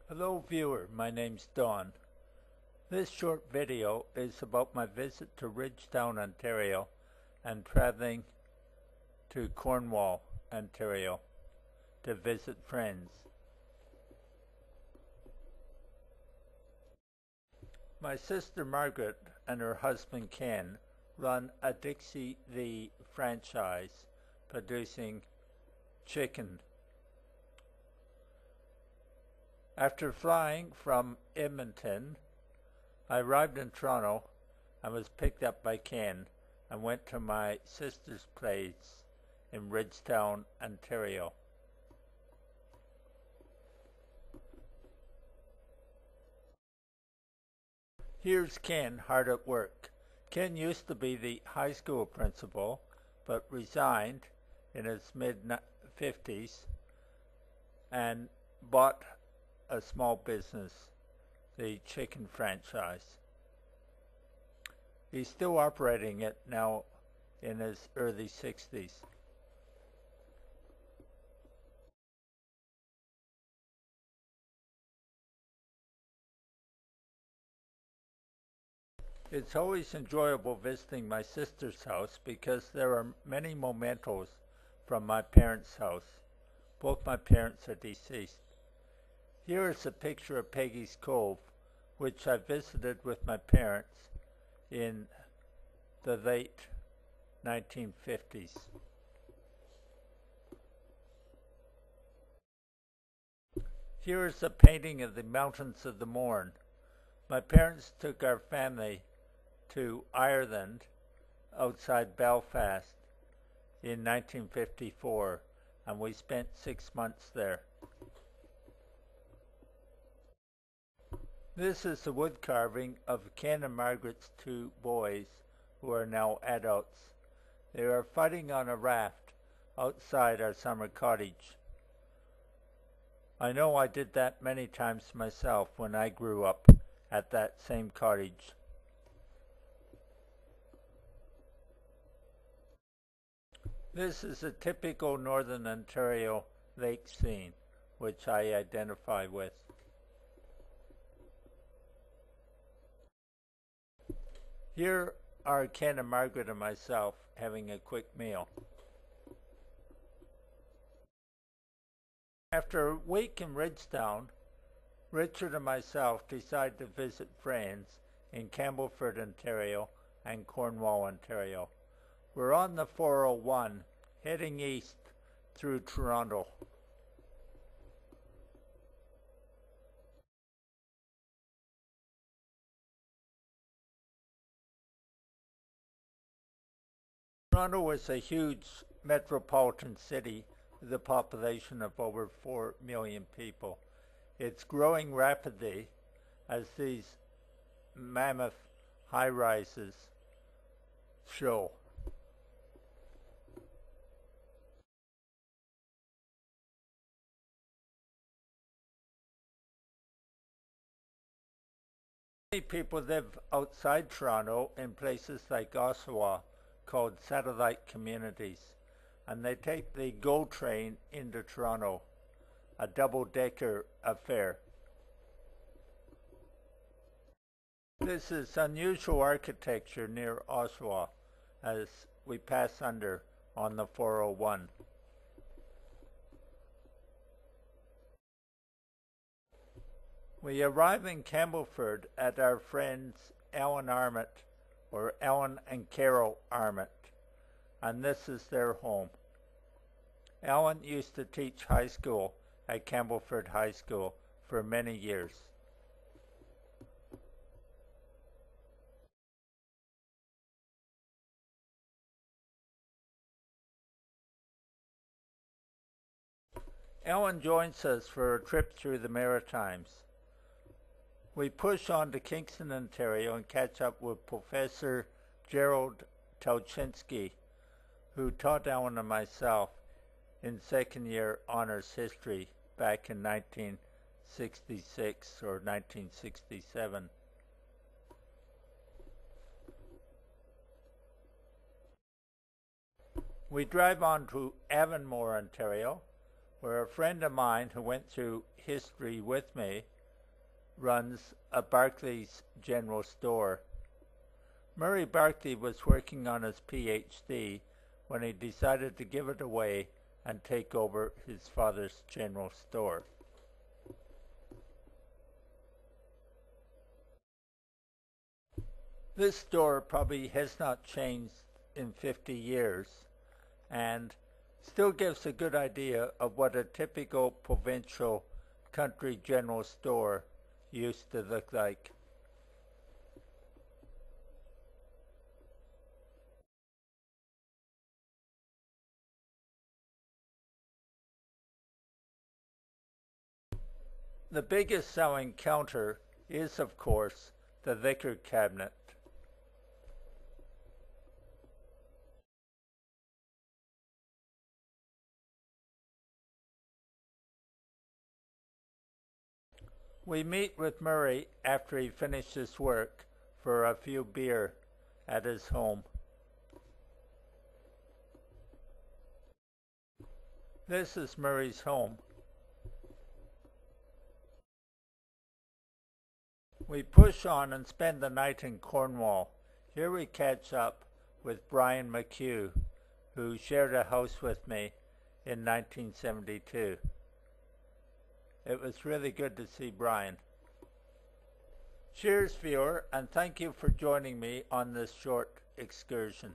Hello viewer, my name's Don. This short video is about my visit to Ridgetown, Ontario and traveling to Cornwall, Ontario to visit friends. My sister Margaret and her husband Ken run a Dixie the franchise producing chicken. After flying from Edmonton, I arrived in Toronto and was picked up by Ken and went to my sister's place in Ridgetown, Ontario. Here's Ken hard at work. Ken used to be the high school principal but resigned in his mid-50s and bought a small business, the chicken franchise. He's still operating it now in his early 60s. It's always enjoyable visiting my sister's house because there are many mementos from my parents' house. Both my parents are deceased. Here is a picture of Peggy's Cove, which I visited with my parents in the late 1950s. Here is a painting of the Mountains of the Mourne. My parents took our family to Ireland outside Belfast in 1954, and we spent 6 months there. This is the wood carving of Ken and Margaret's two boys, who are now adults. They are fighting on a raft outside our summer cottage. I know I did that many times myself when I grew up at that same cottage. This is a typical Northern Ontario lake scene, which I identify with. Here are Ken and Margaret and myself having a quick meal. After a week in Ridgetown, Richard and myself decided to visit friends in Campbellford, Ontario and Cornwall, Ontario. We're on the 401 heading east through Toronto. Toronto is a huge metropolitan city with a population of over 4 million people. It's growing rapidly as these mammoth high-rises show. Many people live outside Toronto in places like Oshawa, called satellite communities, and they take the GO train into Toronto, a double-decker affair. This is unusual architecture near Oshawa as we pass under on the 401. We arrive in Campbellford at our friends Ellen Armott, or Ellen and Carol Armott, and this is their home. Ellen used to teach high school at Campbellford High School for many years. Ellen joins us for a trip through the Maritimes. We push on to Kingston, Ontario and catch up with Professor Gerald Tauchinsky, who taught Ellen and myself in second year honors history back in 1966 or 1967. We drive on to Avonmore, Ontario, where a friend of mine who went through history with me runs a Barclays general store. Murray Barclay was working on his PhD when he decided to give it away and take over his father's general store. This store probably has not changed in 50 years and still gives a good idea of what a typical provincial country general store used to look like. The biggest selling counter is, of course, the liquor cabinet. We meet with Murray after he finishes work for a few beer at his home. This is Murray's home. We push on and spend the night in Cornwall. Here we catch up with Brian McHugh, who shared a house with me in 1972. It was really good to see Brian. Cheers, viewer, and thank you for joining me on this short excursion.